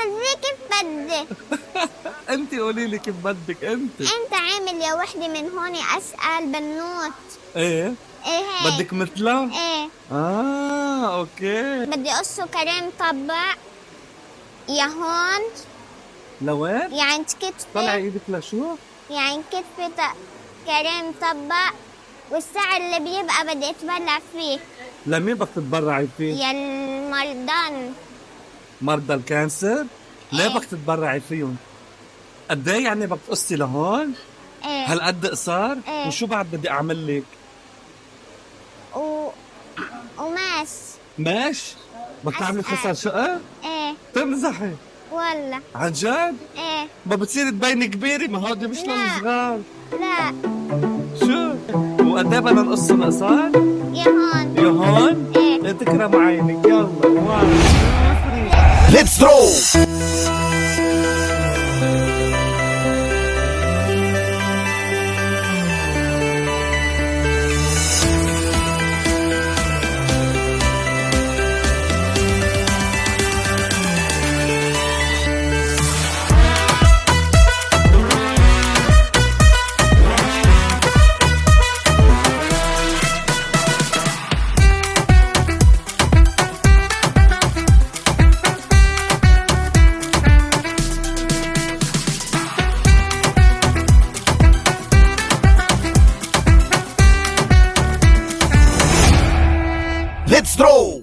اعمل زي كيف بدي. انت قولي لي كيف بدك انت. انت عامل يا وحدة من هون اسأل بنوت. ايه ايه هيك. بدك مثله. ايه اوكي. بدي قصه كريم طبق يا هون. لوين؟ يعني طلعي كتفي. ايدك لشو؟ يعني كتفي كريم طبق، والسعر اللي بيبقى بدي اتبرع فيه. لمين بدك تتبرعي فيه؟ يا المرضان. مرضى الكانسر؟ ليه ايه. بدك تتبرعي فيهم؟ قد ايه يعني بدك تقصي لهون؟ ايه. هالقد قصار؟ ايه. وشو بعد بدي اعمل لك؟ و... وماس. ماشي؟ بدك تعملي خسر شقة؟ ايه تمزحي؟ والله. عن جد؟ ايه. ما بتصير تبيني كبيرة، ما هودي مش لا. للصغار. لا. شو؟ وقد ايه بدنا نقص القصار؟ يا هون. يا هون؟ ايه. تكرم عينك، يلا 1 2 Let's throw. Let's throw.